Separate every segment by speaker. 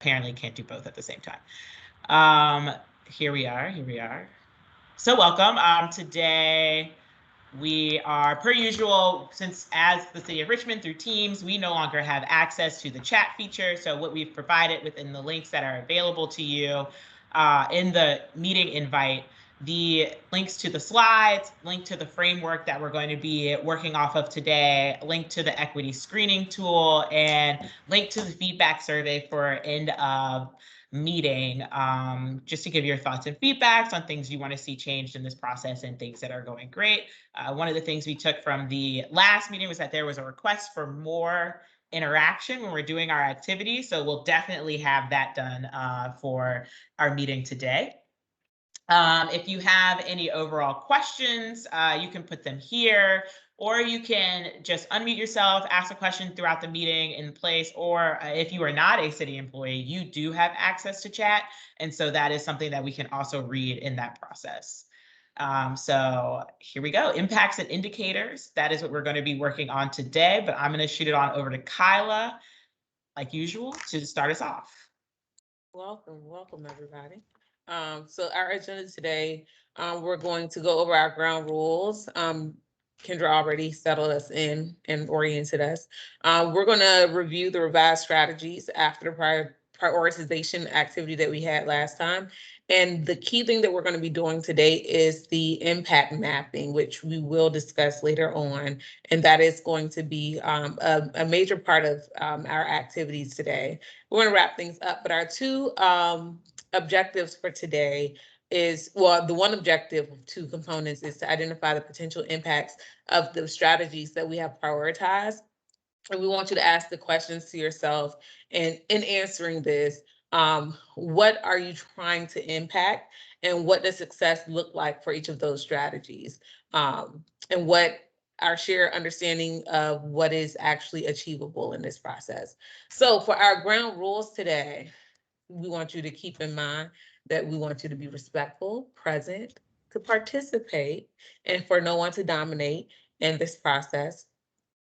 Speaker 1: apparently can't do both at the same time. Here we are. So welcome. Today we are, per usual, since as the City of Richmond through Teams, we no longer have access to the chat feature. So what we've provided within the links that are available to you in the meeting invite, the links to the slides, link to the framework that we're going to be working off of today, link to the equity screening tool, and link to the feedback survey for end of meeting, just to give your thoughts and feedbacks on things you want to see changed in this process and things that are going great. One of the things we took from the last meeting was that there was a request for more interaction when we're doing our activities. So we'll definitely have that done for our meeting today. If you have any overall questions, you can put them here, or you can just unmute yourself, ask a question throughout the meeting in place, or if you are not a city employee, you do have access to chat. And so that is something that we can also read in that process. So here we go, impacts and indicators. That is what we're going to be working on today, but I'm going to shoot it on over to Kyla, like usual, to start us off.
Speaker 2: Welcome everybody. So our agenda today, we're going to go over our ground rules. Kendra already settled us in and oriented us. We're going to review the revised strategies after the prioritization activity that we had last time. And the key thing that we're going to be doing today is the impact mapping, which we will discuss later on. And that is going to be a major part of our activities today. We're going to wrap things up, but our two objectives for today is, well, the one objective of two components is to identify the potential impacts of the strategies that we have prioritized. And we want you to ask the questions to yourself, and in answering this, what are you trying to impact, and what does success look like for each of those strategies, and what our shared understanding of what is actually achievable in this process. So for our ground rules today, we want you to keep in mind that we want you to be respectful, present, to participate, and for no one to dominate in this process.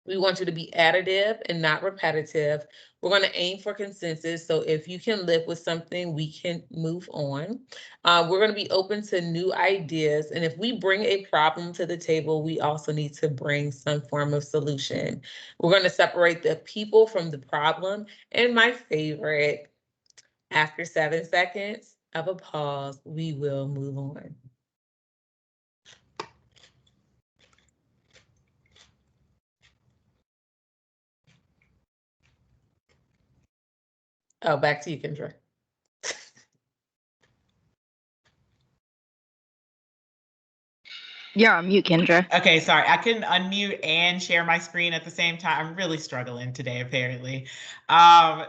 Speaker 2: We want you to be additive and not repetitive. We're going to aim for consensus. So if you can live with something, we can move on. We're going to be open to new ideas. And if we bring a problem to the table, we also need to bring some form of solution. We're going to separate the people from the problem. And my favorite, after 7 seconds of a pause, we will move on. Oh, back to you, Kendra.
Speaker 3: You're on mute, Kendra.
Speaker 1: Okay, sorry. I couldn't unmute and share my screen at the same time. I'm really struggling today, apparently. Well,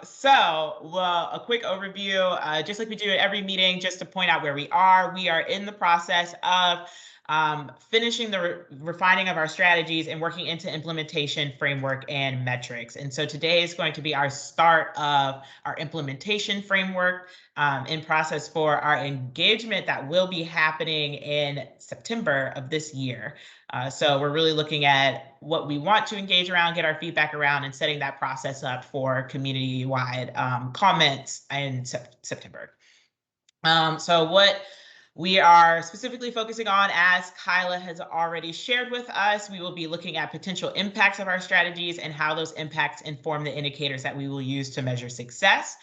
Speaker 1: a quick overview, just like we do at every meeting, just to point out where we are. We are in the process of finishing the refining of our strategies and working into implementation framework and metrics. And so today is going to be our start of our implementation framework in process for our engagement that will be happening in September of this year. So we're really looking at what we want to engage around, get our feedback around, and setting that process up for community-wide comments in September. So what we are specifically focusing on, as Kyla has already shared with us, we will be looking at potential impacts of our strategies and how those impacts inform the indicators that we will use to measure success.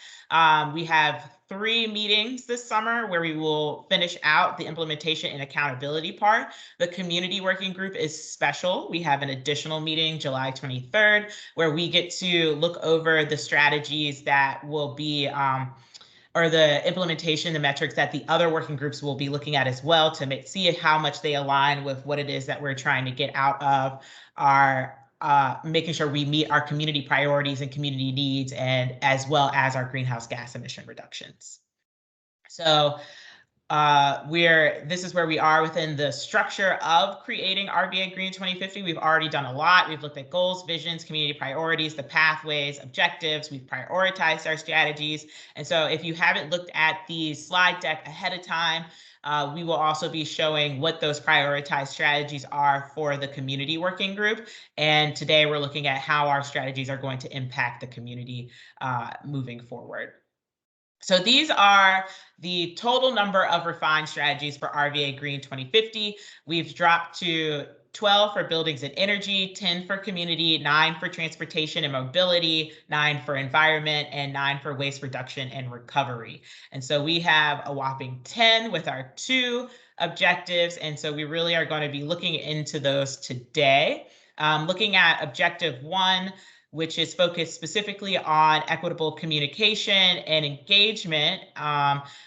Speaker 1: We have 3 meetings this summer where we will finish out the implementation and accountability part. The community working group is special. We have an additional meeting July 23rd where we get to look over the strategies that will be or the implementation, the metrics that the other working groups will be looking at as well to see how much they align with what it is that we're trying to get out of our making sure we meet our community priorities and community needs, and as well as our greenhouse gas emission reductions. So this is where we are within the structure of creating RVAgreen 2050. We've already done a lot. We've looked at goals, visions, community priorities, the pathways, objectives. We've prioritized our strategies. And so if you haven't looked at the slide deck ahead of time, we will also be showing what those prioritized strategies are for the community working group. And today we're looking at how our strategies are going to impact the community moving forward. So these are the total number of refined strategies for RVAgreen 2050. We've dropped to 12 for buildings and energy, 10 for community, 9 for transportation and mobility, 9 for environment, and 9 for waste reduction and recovery. And so we have a whopping 10 with our 2 objectives. And so we really are going to be looking into those today. Looking at objective 1, which is focused specifically on equitable communication and engagement.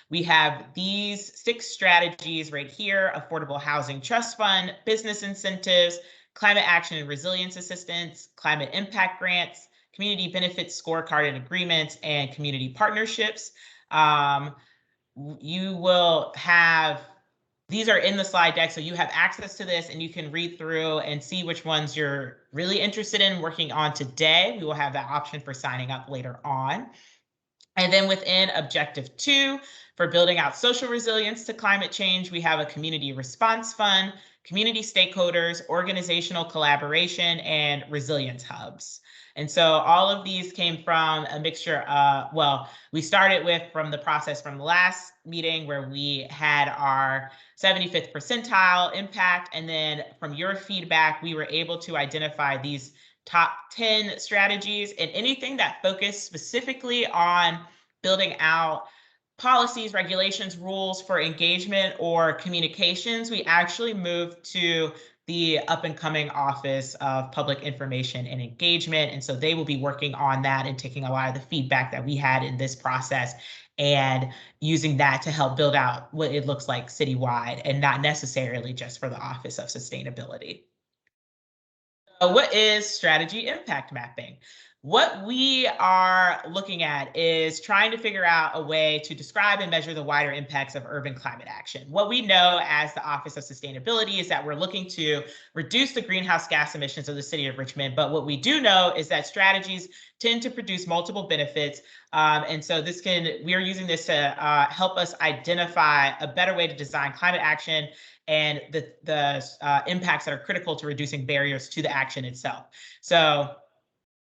Speaker 1: We have these 6 strategies right here: Affordable Housing Trust Fund, business incentives, climate action and resilience assistance, climate impact grants, community benefits scorecard and agreements, and community partnerships. You will have, these are in the slide deck, so you have access to this and you can read through and see which ones you're really interested in working on today. We will have that option for signing up later on. And then within objective 2, for building out social resilience to climate change, we have a community response fund, community stakeholders, organizational collaboration, and resilience hubs. And so all of these came from a mixture of, well, we started with from the process from the last meeting where we had our 75th percentile impact. And then from your feedback, we were able to identify these top 10 strategies, and anything that focused specifically on building out policies, regulations, rules for engagement or communications, we actually moved to the up and coming Office of Public Information and Engagement. And so they will be working on that and taking a lot of the feedback that we had in this process and using that to help build out what it looks like citywide and not necessarily just for the Office of Sustainability. So what is strategy impact mapping? What we are looking at is trying to figure out a way to describe and measure the wider impacts of urban climate action. What we know as the Office of Sustainability is that we're looking to reduce the greenhouse gas emissions of the city of Richmond. But what we do know is that strategies tend to produce multiple benefits. And so we are using this to help us identify a better way to design climate action and the impacts that are critical to reducing barriers to the action itself. So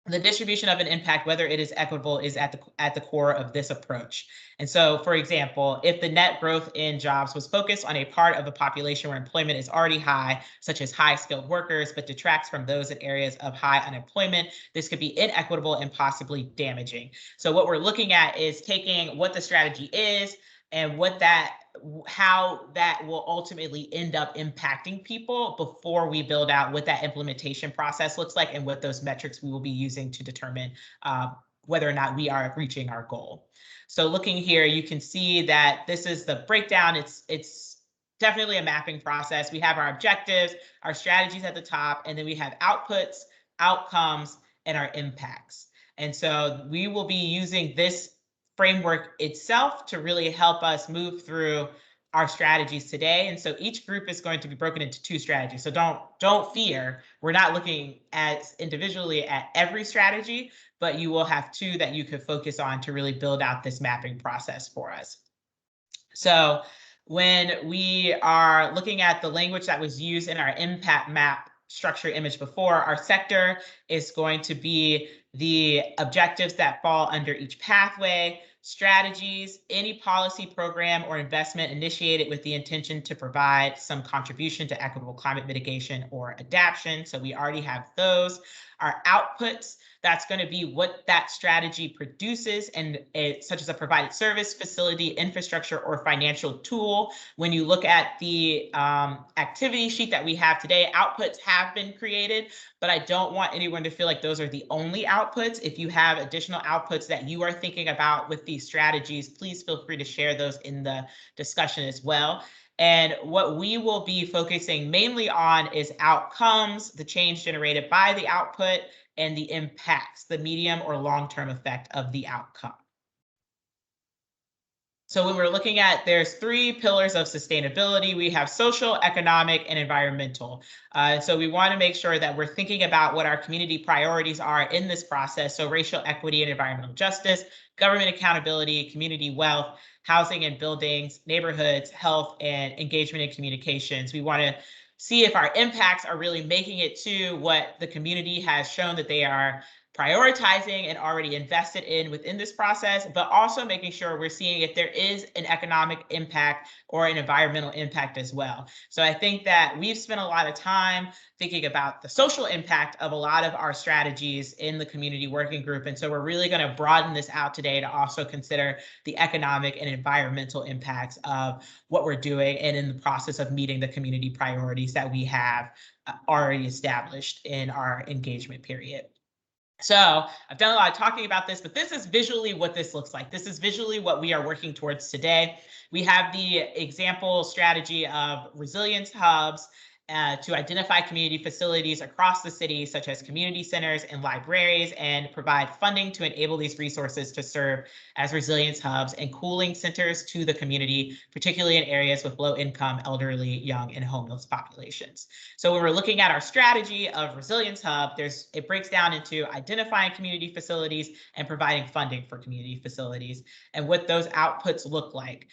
Speaker 1: the distribution of an impact, whether it is equitable, is at the core of this approach. And so, for example, if the net growth in jobs was focused on a part of the population where employment is already high, such as high-skilled workers, but detracts from those in areas of high unemployment, this could be inequitable and possibly damaging. So what we're looking at is taking what the strategy is and how that will ultimately end up impacting people before we build out what that implementation process looks like and what those metrics we will be using to determine whether or not we are reaching our goal. So looking here, you can see that this is the breakdown. It's definitely a mapping process. We have our objectives, our strategies at the top, and then we have outputs, outcomes, and our impacts. And so we will be using this framework itself to really help us move through our strategies today. And so each group is going to be broken into 2 strategies. So don't fear, we're not looking as individually at every strategy, but you will have 2 that you could focus on to really build out this mapping process for us. So when we are looking at the language that was used in our impact map structure image before, our sector is going to be the objectives that fall under each pathway, strategies, any policy program or investment initiated with the intention to provide some contribution to equitable climate mitigation or adaptation. So we already have those. Our outputs, that's going to be what that strategy produces, and such as a provided service, facility, infrastructure, or financial tool. When you look at the activity sheet that we have today, outputs have been created, but I don't want anyone to feel like those are the only outputs. If you have additional outputs that you are thinking about with these strategies, please feel free to share those in the discussion as well. And what we will be focusing mainly on is outcomes, the change generated by the output, and the impacts, the medium or long-term effect of the outcome. So when we're looking at, there's 3 pillars of sustainability. We have social, economic, and environmental. So we want to make sure that we're thinking about what our community priorities are in this process. So racial equity and environmental justice, government accountability, community wealth, housing and buildings, neighborhoods, health, and engagement and communications. We want to see if our impacts are really making it to what the community has shown that they are prioritizing and already invested in within this process, but also making sure we're seeing if there is an economic impact or an environmental impact as well. So I think that we've spent a lot of time thinking about the social impact of a lot of our strategies in the community working group. And so we're really going to broaden this out today to also consider the economic and environmental impacts of what we're doing and in the process of meeting the community priorities that we have already established in our engagement period. So I've done a lot of talking about this, but this is visually what this looks like. This is visually what we are working towards today. We have the example strategy of resilience hubs to identify community facilities across the city, such as community centers and libraries, and provide funding to enable these resources to serve as resilience hubs and cooling centers to the community, particularly in areas with low income, elderly, young, and homeless populations. So when we're looking at our strategy of resilience hub, it breaks down into identifying community facilities and providing funding for community facilities and what those outputs look like.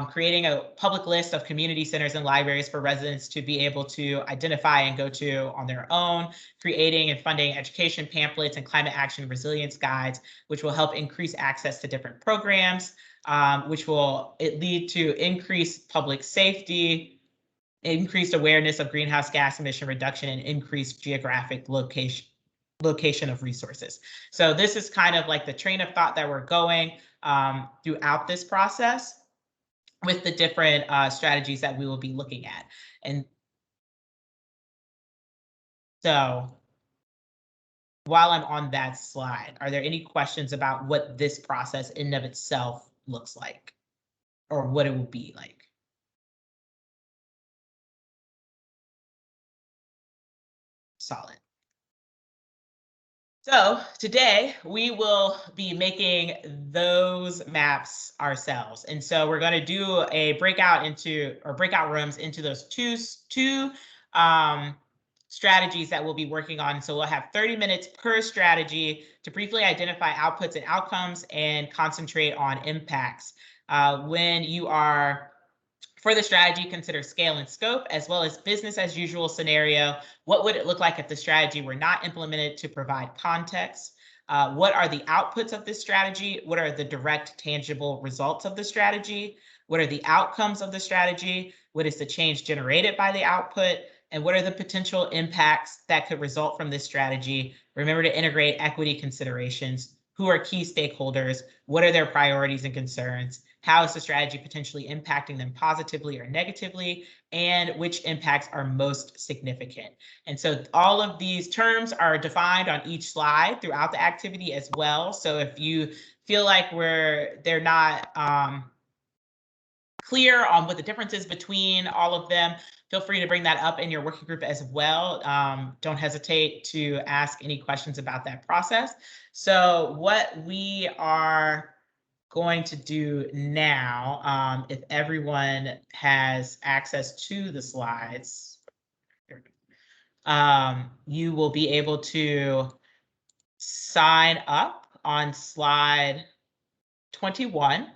Speaker 1: Creating a public list of community centers and libraries for residents to be able to identify and go to on their own, creating and funding education pamphlets and climate action resilience guides, which will help increase access to different programs, which will lead to increased public safety, increased awareness of greenhouse gas emission reduction, and increased geographic location of resources. So this is kind of like the train of thought that we're going throughout this process with the different strategies that we will be looking at. And so while I'm on that slide, are there any questions about what this process in and of itself looks like or what it will be like? Solid. So today we will be making those maps ourselves. And so we're going to do a breakout rooms into those two strategies that we'll be working on. So we'll have 30 minutes per strategy to briefly identify outputs and outcomes and concentrate on impacts. When you are for the strategy, consider scale and scope, as well as business as usual scenario. What would it look like if the strategy were not implemented to provide context? What are the outputs of this strategy? What are the direct, tangible results of the strategy? What are the outcomes of the strategy? What is the change generated by the output? And what are the potential impacts that could result from this strategy? Remember to integrate equity considerations. Who are key stakeholders? What are their priorities and concerns? How is the strategy potentially impacting them positively or negatively? And which impacts are most significant? And so all of these terms are defined on each slide throughout the activity as well. So if you feel like they're not clear on what the difference is between all of them, feel free to bring that up in your working group as well. Don't hesitate to ask any questions about that process. So what we are going to do now, if everyone has access to the slides, you will be able to sign up on slide 21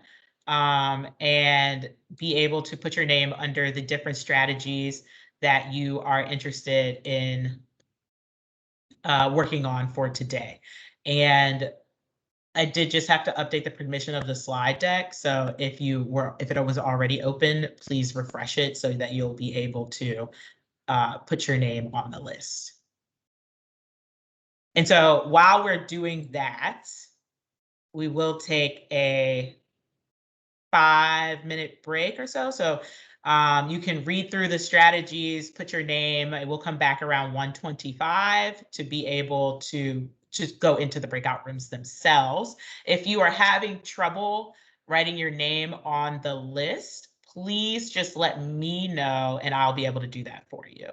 Speaker 1: and be able to put your name under the different strategies that you are interested in working on for today. And I did just have to update the permission of the slide deck. So if it was already open, please refresh it so that you'll be able to put your name on the list. And so while we're doing that, we will take a 5-minute break or so. So you can read through the strategies, put your name. It will come back around 1:25 to be able to just go into the breakout rooms themselves. If you are having trouble writing your name on the list, please just let me know and I'll be able to do that for you.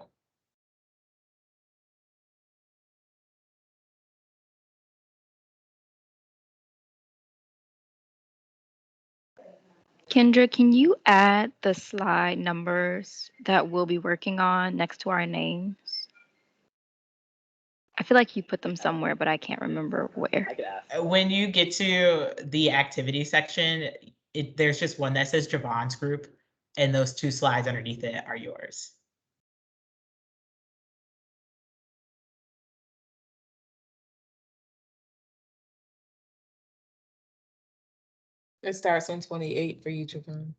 Speaker 3: Kendra, can you add the slide numbers that we'll be working on next to our names? I feel like you put them somewhere, but I can't remember where.
Speaker 1: When you get to the activity section, there's just one that says Javon's group, and those 2 slides underneath it are yours.
Speaker 2: It starts on 28 for each of them.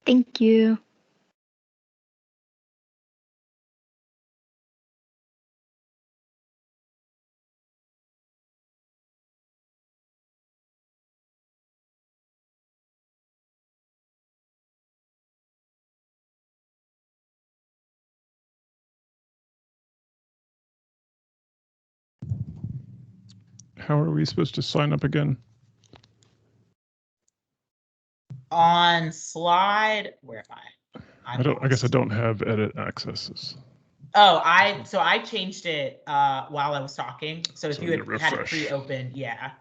Speaker 3: Thank you.
Speaker 4: How are we supposed to sign up again?
Speaker 1: On slide, where am I?
Speaker 4: I guess I
Speaker 1: lost.
Speaker 4: don't have edit accesses.
Speaker 1: Oh, I changed it while I was talking. So if
Speaker 4: So
Speaker 1: you
Speaker 4: you
Speaker 1: had it
Speaker 4: refresh.
Speaker 1: pre-open, yeah.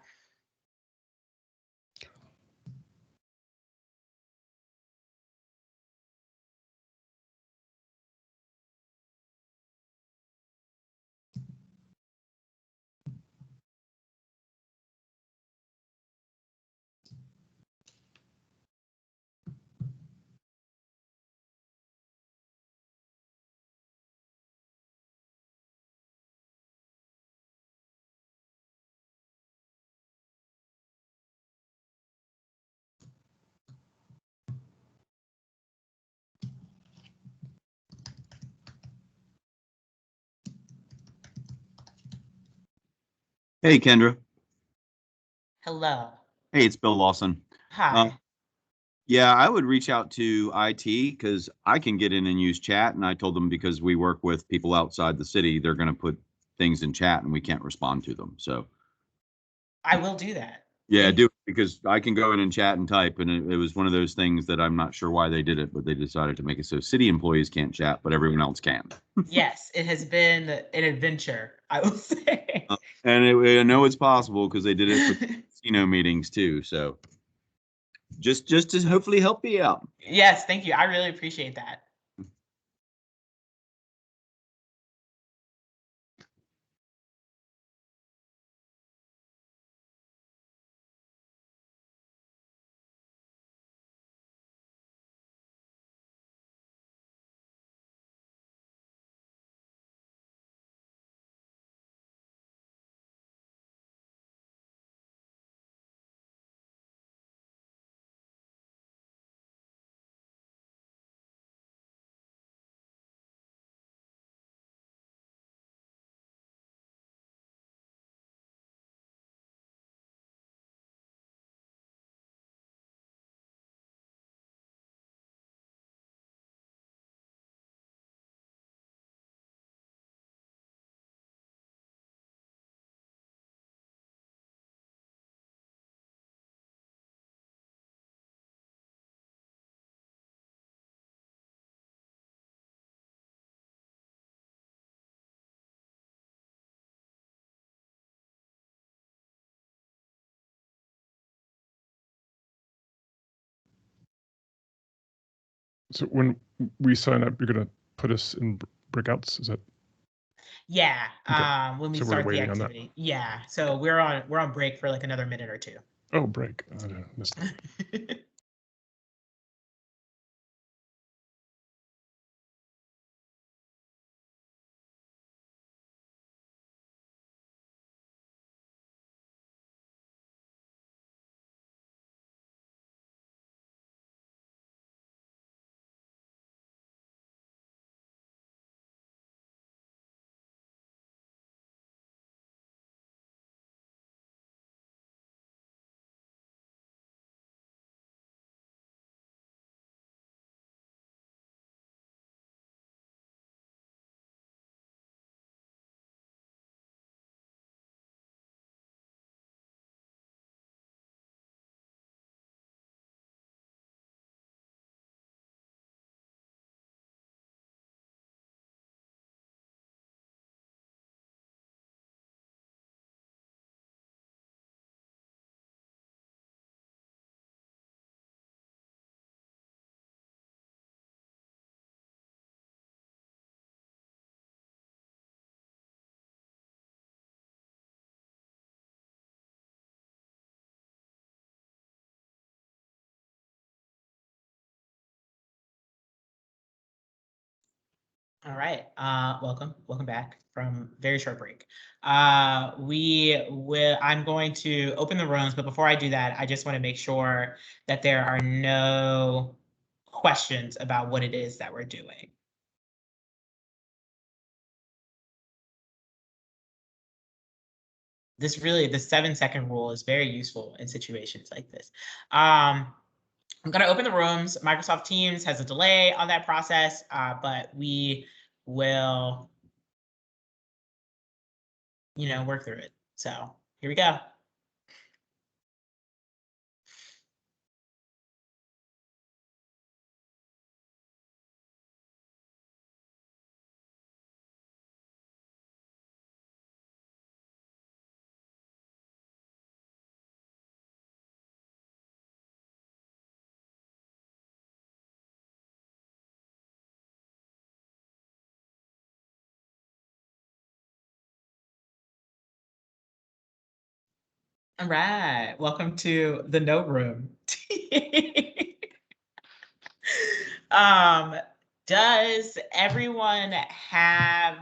Speaker 5: Hey, Kendra.
Speaker 1: Hello.
Speaker 5: Hey, it's Bill Lawson.
Speaker 1: Hi.
Speaker 5: Yeah, I would reach out to IT because I can get in and use chat. And I told them because we work with people outside the city, they're going to put things in chat and we can't respond to them. So,
Speaker 1: I will do that.
Speaker 5: yeah,
Speaker 1: Thank
Speaker 5: do it because I can go in and chat and type. And it was one of those things that I'm not sure why they did it, but they decided to make it so city employees can't chat, but everyone else can.
Speaker 1: Yes, it has been an adventure, I will say.
Speaker 5: And I know it's possible because they did it for casino meetings too. So, just to hopefully help you out.
Speaker 1: Yes, thank you. I really appreciate that.
Speaker 4: So when we sign up, you're going to put us in breakouts? Is that?
Speaker 1: Yeah,
Speaker 4: Okay.
Speaker 1: when we
Speaker 4: So we're
Speaker 1: start the
Speaker 4: waiting on that.
Speaker 1: activity. Yeah, so we're on break for like another minute or two.
Speaker 4: Oh, break. I missed that.
Speaker 1: All right. Welcome back from very short break. I'm going to open the rooms, but before I do that, I just want to make sure that there are no questions about what it is that we're doing. The 7-second rule is very useful in situations like this. I'm going to open the rooms. Microsoft Teams has a delay on that process, but we will, work through it. So here we go. All right, welcome to the no room. Does everyone have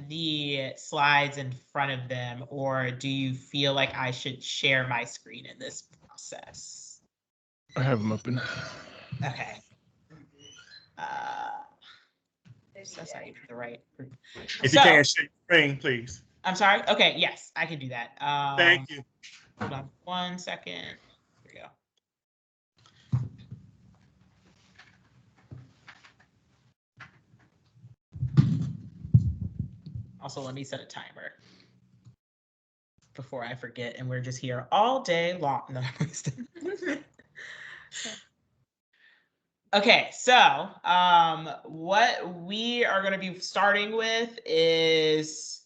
Speaker 1: the slides in front of them, or do you feel like I should share my screen in this process?
Speaker 4: I have them open.
Speaker 1: Okay. That's not even the right group.
Speaker 6: If you can share your screen, please.
Speaker 1: I'm sorry. Okay, yes, I can do that.
Speaker 6: Thank you.
Speaker 1: Hold on 1 second. Here we go. Also, let me set a timer before I forget, and we're just here all day long. No. Okay, so what we are going to be starting with is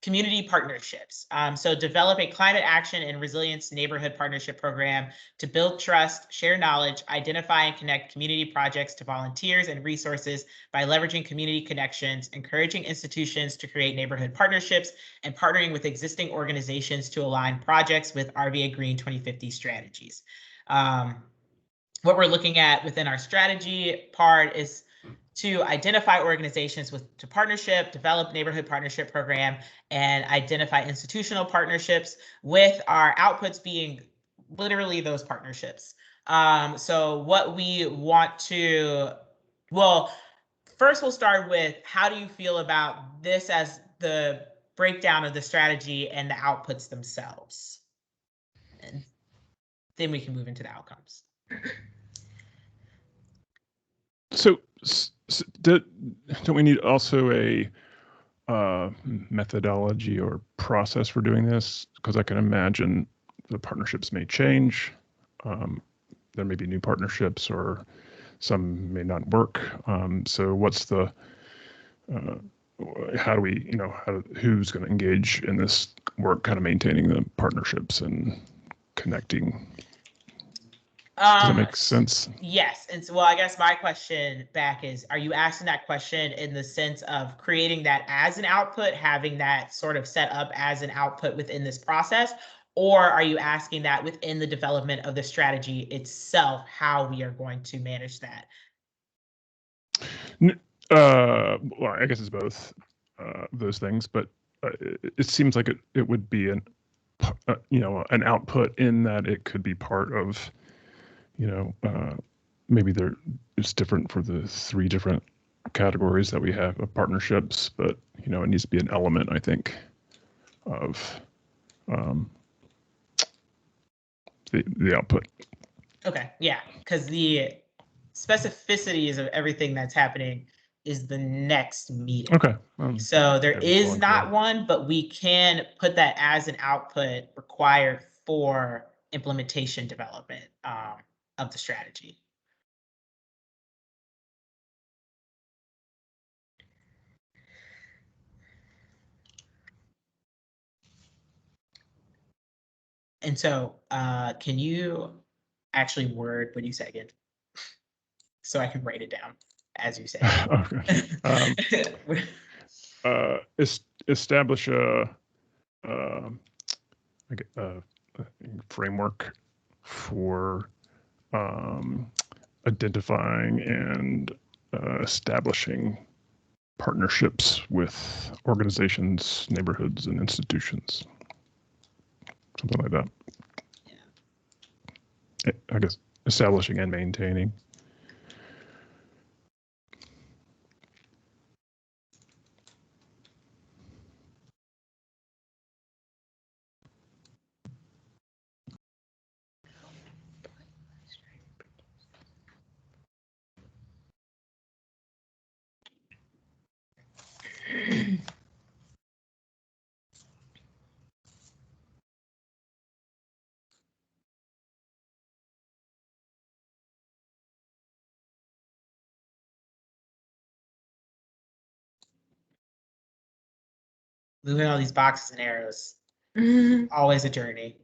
Speaker 1: community partnerships. So develop a climate action and resilience neighborhood partnership program to build trust, share knowledge, identify and connect community projects to volunteers and resources by leveraging community connections, encouraging institutions to create neighborhood partnerships, and partnering with existing organizations to align projects with RVAgreen 2050 strategies. What we're looking at within our strategy part is to identify organizations to partnership, develop neighborhood partnership program, and identify institutional partnerships, with our outputs being literally those partnerships. So what we want to, well, first we'll start with, how do you feel about this as the breakdown of the strategy and the outputs themselves? And then we can move into the outcomes.
Speaker 4: So don't we need also a methodology or process for doing this? Because I can imagine the partnerships may change. There may be new partnerships, or some may not work. So what's the, how do we, who's going to engage in this work, kind of maintaining the partnerships and connecting? Does that make sense?
Speaker 1: Yes. And so, well, I guess my question back is, are you asking that question in the sense of creating that as an output, having that sort of set up as an output within this process? Or are you asking that within the development of the strategy itself, how we are going to manage that?
Speaker 4: Well, I guess it's both those things, but it seems like it would be an output, in that it could be part of, maybe it's different for the 3 different categories that we have of partnerships, but it needs to be an element, I think, of the output.
Speaker 1: Okay, yeah, because the specificities of everything that's happening is the next meeting.
Speaker 4: Okay.
Speaker 1: So there is not one, but we can put that as an output required for implementation development of the strategy. And so can you actually word what you say again? So I can write it down as you say it.
Speaker 4: Okay. Establish a framework for identifying and establishing partnerships with organizations, neighborhoods, and institutions. Something like that. I guess establishing and maintaining.
Speaker 1: Moving all these boxes and arrows, always a journey.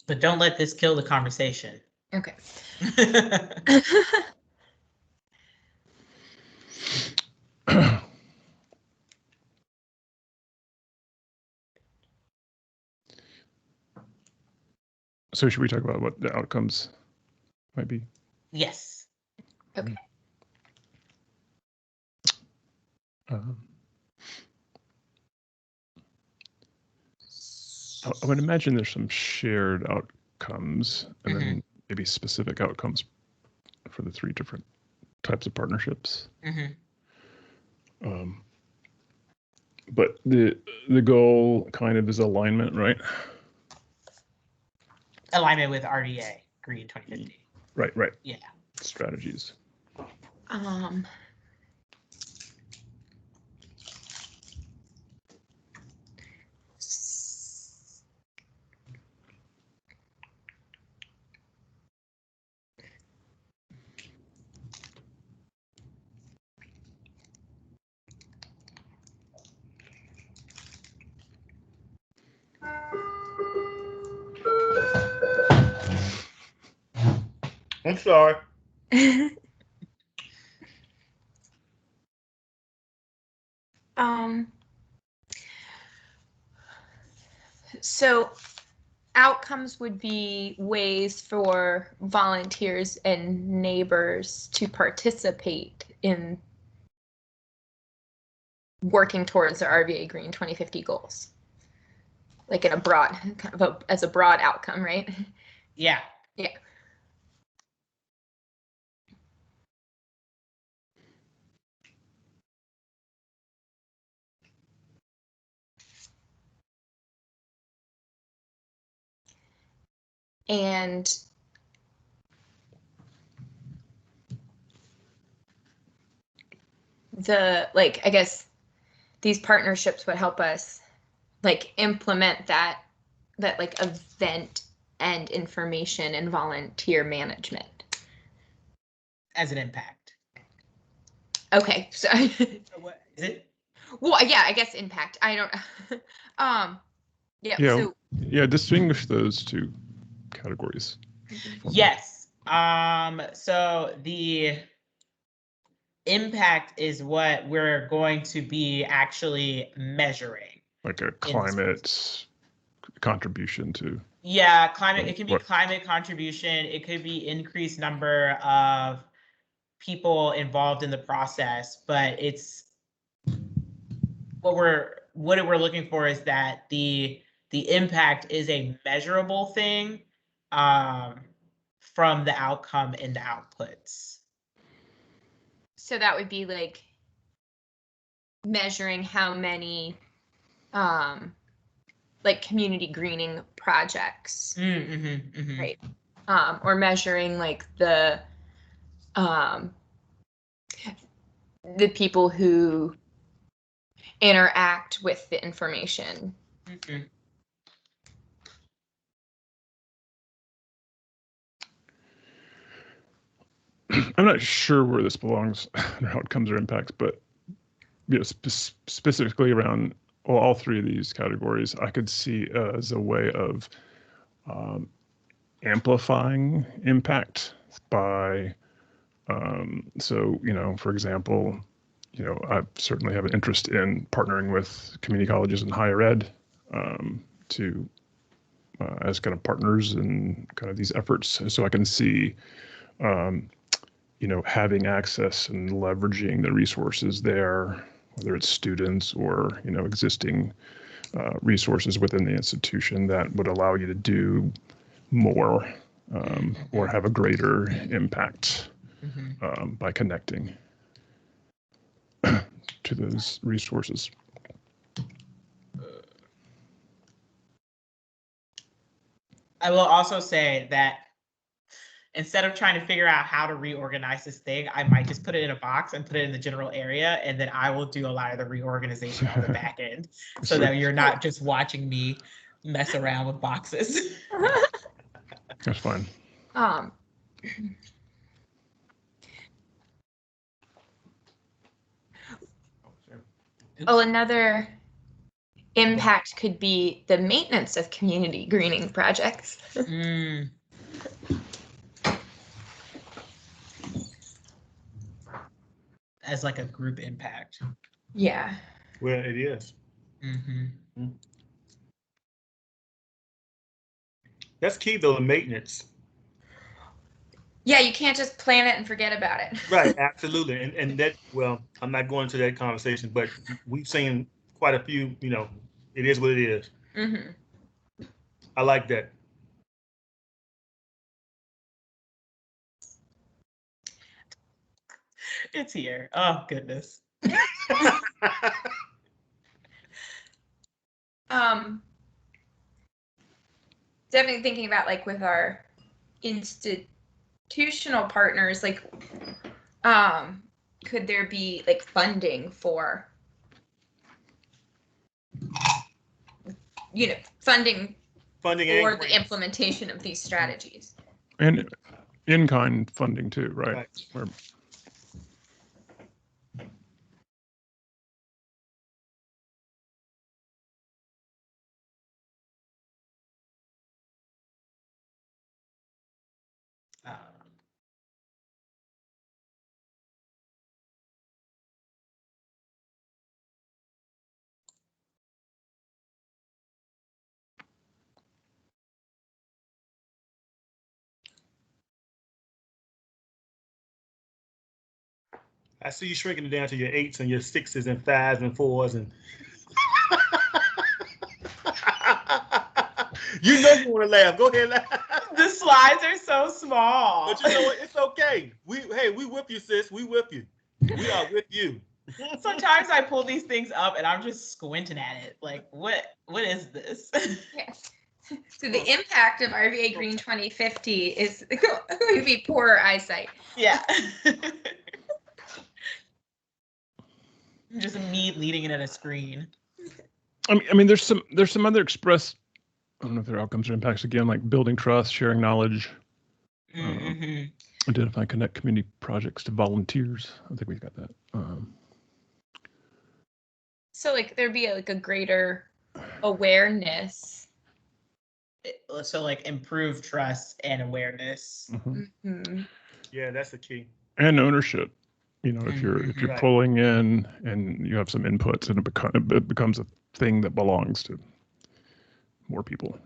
Speaker 1: But don't let this kill the conversation.
Speaker 7: Okay.
Speaker 4: So should we talk about what the outcomes might be?
Speaker 1: Yes.
Speaker 7: Okay.
Speaker 4: Um, I would imagine there's some shared outcomes and then maybe specific outcomes for the 3 different types of partnerships. But the goal kind of is alignment, right?
Speaker 1: Alignment with RVAgreen 2050.
Speaker 4: Right.
Speaker 1: Yeah.
Speaker 4: Strategies.
Speaker 6: I'm sorry.
Speaker 7: So outcomes would be ways for volunteers and neighbors to participate in working towards the RVAgreen 2050 goals. Like in a broad, kind of as a broad outcome, right?
Speaker 1: Yeah.
Speaker 7: Yeah. And I guess these partnerships would help us implement that event and information and volunteer management.
Speaker 1: As an impact.
Speaker 7: Okay, so
Speaker 1: What is it?
Speaker 7: Well, yeah, I guess impact. I don't
Speaker 4: Yeah, distinguish those 2 categories.
Speaker 1: Yes. So the impact is what we're going to be actually measuring.
Speaker 4: Like a climate contribution to.
Speaker 1: Yeah, climate, it can be climate contribution. It could be increased number of people involved in the process, but it's what we're looking for is that the impact is a measurable thing from the outcome and the outputs.
Speaker 7: So that would be like measuring how many community greening projects, right? Or measuring the people who interact with the information.
Speaker 4: I'm not sure where this belongs, outcomes or impacts, but specifically around all 3 of these categories, I could see as a way of amplifying impact by, so, for example, I certainly have an interest in partnering with community colleges and higher ed to as kind of partners in kind of these efforts. And so I can see, having access and leveraging the resources there, whether it's students or, existing resources within the institution that would allow you to do more or have a greater impact by connecting to those resources.
Speaker 1: I will also say that instead of trying to figure out how to reorganize this thing, I might just put it in a box and put it in the general area, and then I will do a lot of the reorganization on the back end, so that you're not just watching me mess around with boxes.
Speaker 4: That's fine.
Speaker 7: Another impact could be the maintenance of community greening projects.
Speaker 1: As like a group impact.
Speaker 7: Yeah.
Speaker 6: Well, it is. That's key though, the maintenance.
Speaker 7: Yeah, you can't just plan it and forget about it.
Speaker 6: Right, absolutely. And that, well, I'm not going into that conversation, but we've seen quite a few, it is what it is. I like that.
Speaker 1: It's here. Oh, goodness.
Speaker 7: Definitely thinking about like with our institutional partners, like, could there be like funding for, funding for the implementation of these strategies?
Speaker 4: And in-kind funding too, right? Where,
Speaker 6: I see you shrinking it down to your 8s and your 6s and 5s and 4s and you know you want to laugh. Go ahead, laugh.
Speaker 1: The slides are so small.
Speaker 6: But you know what? It's okay. We with you, sis. We with you. We are with you.
Speaker 1: Sometimes I pull these things up and I'm just squinting at it. Like, what is this?
Speaker 7: Yes. So the impact of RVAgreen 2050 is going to be poorer eyesight.
Speaker 1: Yeah. Just me leading it at a screen.
Speaker 4: I mean, there's some other express, I don't know if they're outcomes or impacts again, like building trust, sharing knowledge, identify, connect community projects to volunteers. I think we've got that.
Speaker 7: So like there'd be like a greater awareness.
Speaker 1: So like improve trust and awareness.
Speaker 6: Yeah, that's the key.
Speaker 4: And ownership. If you're
Speaker 6: Right.
Speaker 4: pulling in and you have some inputs, and it becomes a thing that belongs to more people.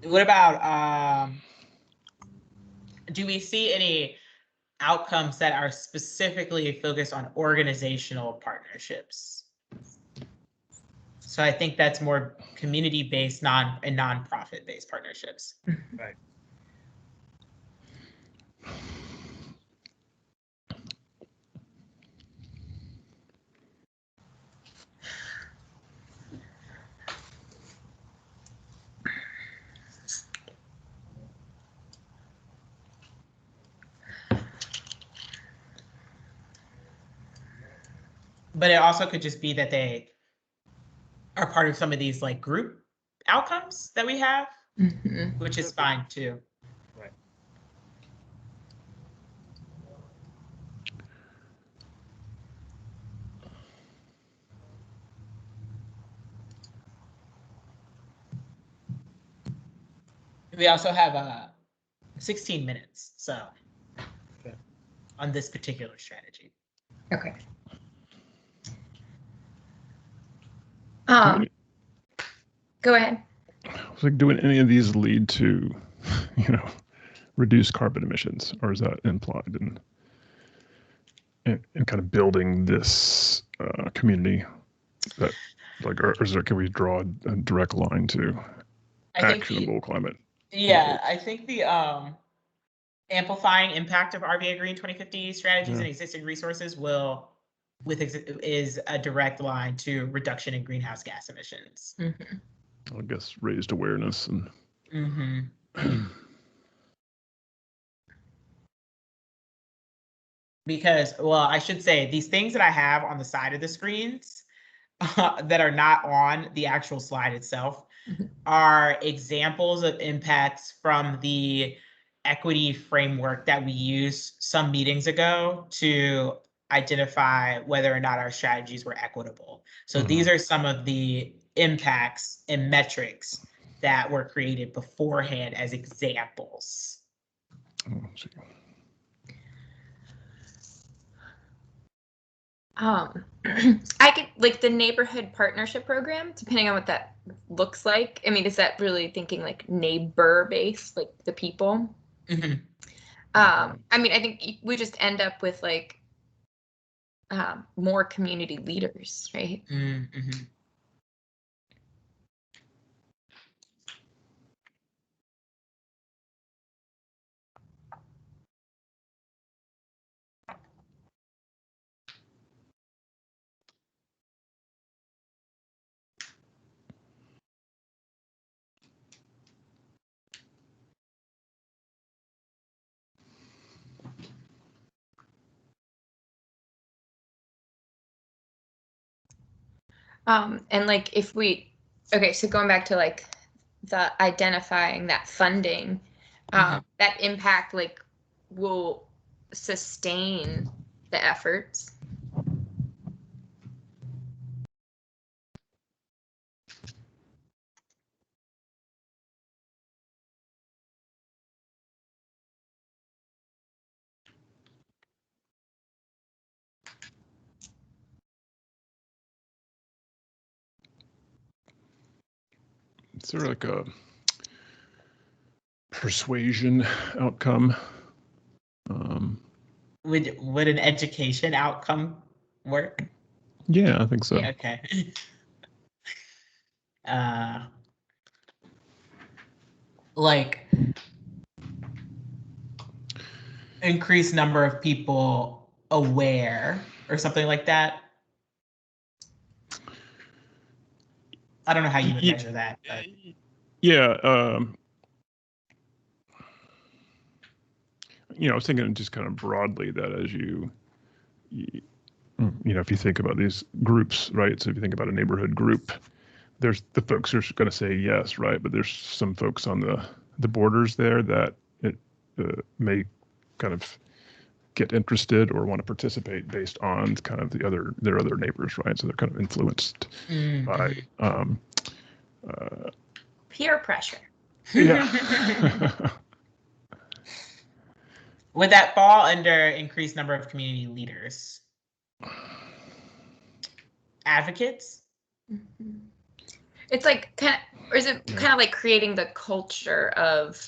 Speaker 1: What about do we see any outcomes that are specifically focused on organizational partnerships? So I think that's more community-based, non-profit-based partnerships.
Speaker 6: Right.
Speaker 1: But it also could just be that they are part of some of these like group outcomes that we have,
Speaker 7: Mhm.
Speaker 1: which is fine too.
Speaker 6: Right.
Speaker 1: We also have 16 minutes, so
Speaker 6: Okay.
Speaker 1: on this particular strategy.
Speaker 7: Okay.
Speaker 4: Do
Speaker 7: Go ahead.
Speaker 4: it's like, doing any of these lead to, reduce carbon emissions, or is that implied in kind of building this community that, like, or is there, can we draw a direct line to
Speaker 1: I think
Speaker 4: actionable climate?
Speaker 1: I think the amplifying impact of RVAgreen 2050 strategies and existing resources is a direct line to reduction in greenhouse gas emissions.
Speaker 4: I guess raised awareness and
Speaker 1: Because, well, I should say these things that I have on the side of the screens that are not on the actual slide itself are examples of impacts from the equity framework that we used some meetings ago to identify whether or not our strategies were equitable. So these are some of the impacts and metrics that were created beforehand as examples.
Speaker 4: let's see.
Speaker 7: I could like the neighborhood partnership program, depending on what that looks like. I mean, is that really thinking like neighbor based, like the people? I mean, I think we just end up with like more community leaders, right? And like if we, okay, so going back to like the identifying that funding, that impact like will sustain the efforts.
Speaker 4: Is there like a persuasion outcome?
Speaker 1: Would an education outcome work?
Speaker 4: Yeah, I think so.
Speaker 1: Yeah, okay. Like increased number of people aware or something like that. I don't know how you would measure that, but
Speaker 4: Yeah. I was thinking just kind of broadly that as if you think about these groups, right? So if you think about a neighborhood group, there's the folks who are going to say yes, right? But there's some folks on the borders there that it may kind of get interested or want to participate based on kind of their other neighbors, right? So they're kind of influenced by
Speaker 7: Peer pressure.
Speaker 4: yeah.
Speaker 1: would that fall under increased number of community leaders? Advocates?
Speaker 7: It's like kind of, or is it kind of like creating the culture of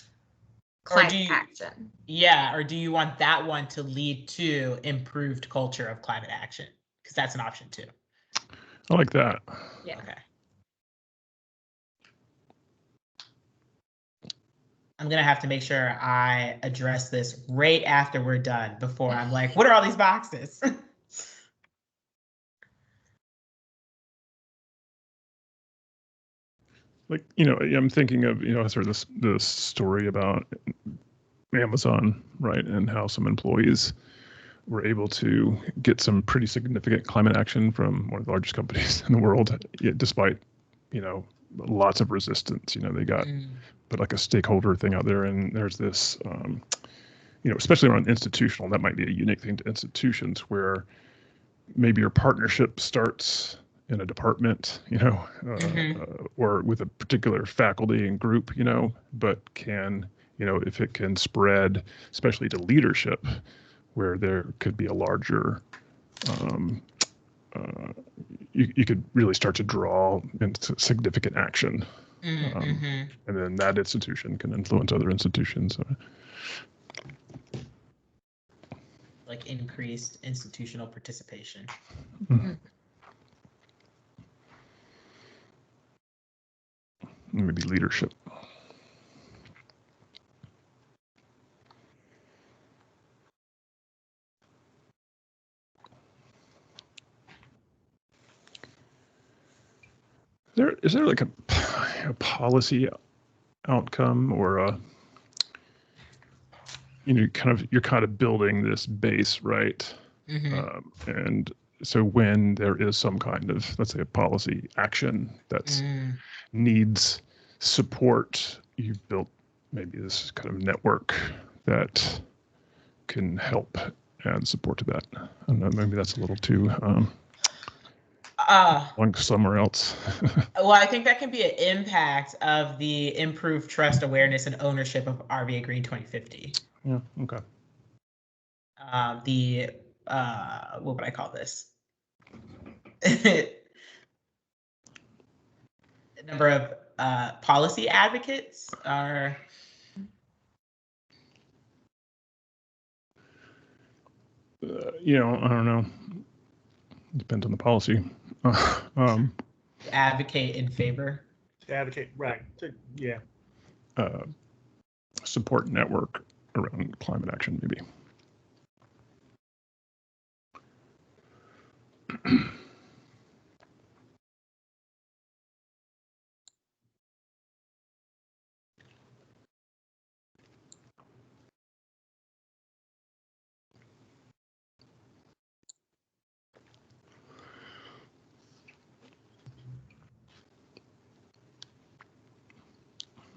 Speaker 7: climate action?
Speaker 1: Yeah, or do you want that one to lead to improved culture of climate action? Because that's an option too.
Speaker 4: I like that.
Speaker 7: Yeah.
Speaker 1: Okay. I'm gonna have to make sure I address this right after we're done before I'm like, what are all these boxes?
Speaker 4: Like, I'm thinking of, sort of this story about Amazon, right? And how some employees we're able to get some pretty significant climate action from one of the largest companies in the world, despite, lots of resistance. They got put like a stakeholder thing out there, and there's this, especially around institutional, that might be a unique thing to institutions where maybe your partnership starts in a department, or with a particular faculty and group, but can, if it can spread, especially to leadership, where there could be a larger, you could really start to draw into significant action. And then that institution can influence other institutions.
Speaker 1: Like increased institutional participation.
Speaker 4: Maybe leadership. Is there like a policy outcome, or you're kind of building this base, right? And so when there is some kind of, let's say, a policy action that's needs support, you've built maybe this kind of network that can help add support to that. I don't know, maybe that's a little too going somewhere else.
Speaker 1: Well, I think that can be an impact of the improved trust, awareness, and ownership of RVAgreen 2050.
Speaker 4: Yeah, okay.
Speaker 1: What would I call this? The number of policy advocates are.
Speaker 4: I don't know. Depends on the policy.
Speaker 1: Advocate in favor.
Speaker 6: Advocate, right? Yeah.
Speaker 4: Support network around climate action, maybe.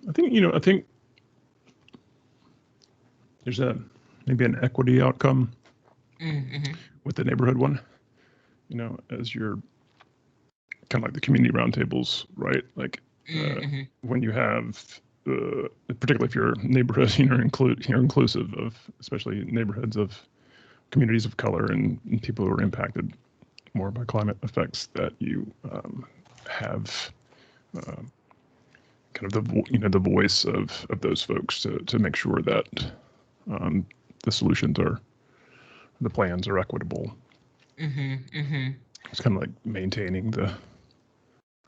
Speaker 4: I think there's maybe an equity outcome with the neighborhood one, as you're kind of like the community roundtables, right? Like when you have, particularly if your neighborhood, you're inclusive of, especially neighborhoods of communities of color and people who are impacted more by climate effects, that you have kind of the voice of those folks to make sure that the solutions the plans are equitable. It's kind of like maintaining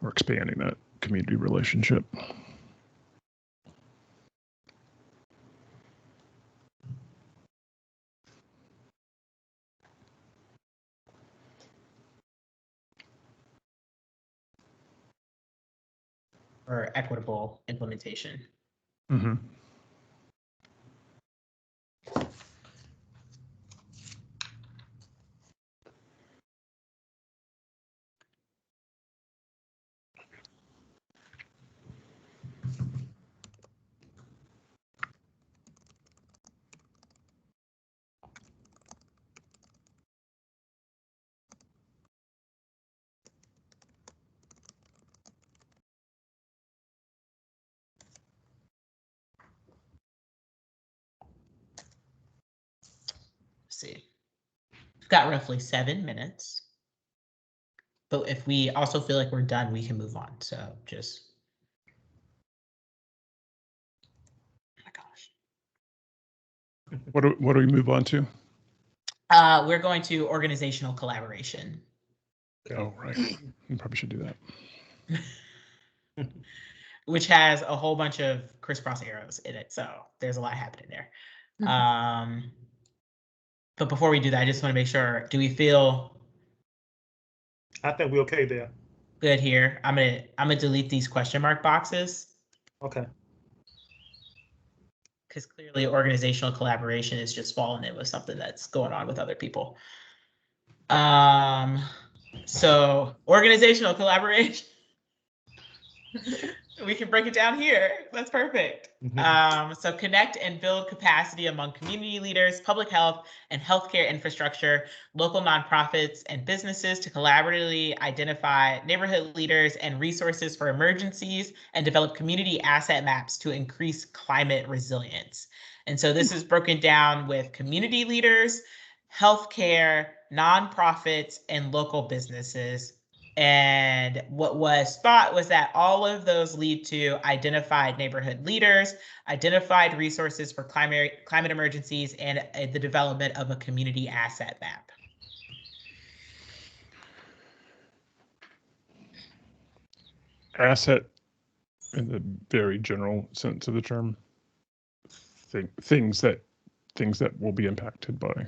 Speaker 4: or expanding that community relationship.
Speaker 1: Or equitable implementation. See, we've got roughly 7 minutes, but if we also feel like we're done, we can move on. So just, oh my gosh.
Speaker 4: What do we move on to?
Speaker 1: We're going to organizational collaboration.
Speaker 4: Oh, right. We probably should do that.
Speaker 1: Which has a whole bunch of crisscross arrows in it. So there's a lot happening there. But before we do that, I just want to make sure, do we feel?
Speaker 6: I think we're okay there.
Speaker 1: Good here. I'm gonna delete these question mark boxes.
Speaker 6: Okay.
Speaker 1: because clearly organizational collaboration is just falling in with something that's going on with other people. So organizational collaboration. We can break it down here. That's perfect. So connect and build capacity among community leaders, public health and healthcare infrastructure, local nonprofits and businesses to collaboratively identify neighborhood leaders and resources for emergencies and develop community asset maps to increase climate resilience. And so this is broken down with community leaders, healthcare, nonprofits, and local businesses. And what was thought was that all of those lead to identified neighborhood leaders, identified resources for climate emergencies, and the development of a community asset map.
Speaker 4: Asset in the very general sense of the term. Things that will be impacted by,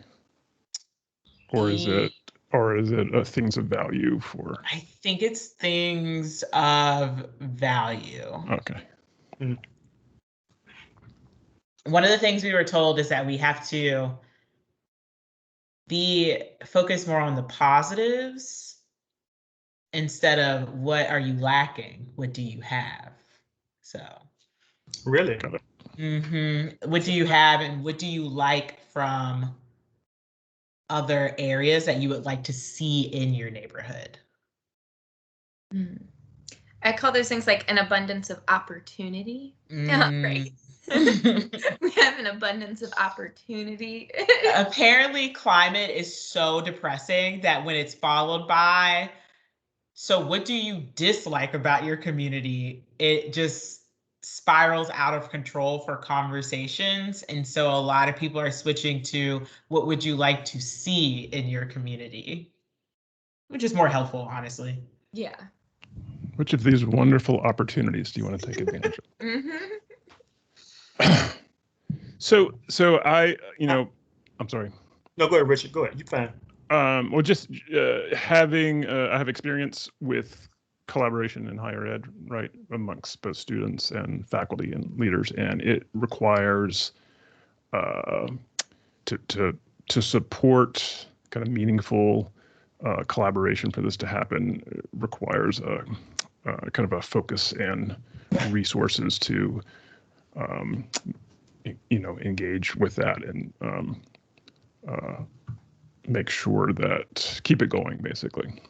Speaker 4: or is it things of value for?
Speaker 1: I think it's things of value.
Speaker 4: Okay.
Speaker 1: One of the things we were told is that we have to be focused more on the positives instead of what are you lacking, what do you have? So
Speaker 6: Really?
Speaker 1: what do you have and what do you like from other areas that you would like to see in your neighborhood?
Speaker 7: I call those things like an abundance of opportunity. Right. We have an abundance of opportunity.
Speaker 1: Apparently, climate is so depressing that when it's followed by, so what do you dislike about your community? It just spirals out of control for conversations. And so a lot of people are switching to what would you like to see in your community, which is more helpful, honestly.
Speaker 7: Yeah.
Speaker 4: Which of these wonderful opportunities do you want to take advantage of? So I, I'm sorry.
Speaker 6: No, go ahead, Richard. Go ahead. You're fine.
Speaker 4: Well, just having, I have experience with collaboration in higher ed, right, amongst both students and faculty and leaders, and it requires to support kind of meaningful collaboration for this to happen. It requires a kind of a focus and resources to engage with that and make sure that keep it going, basically.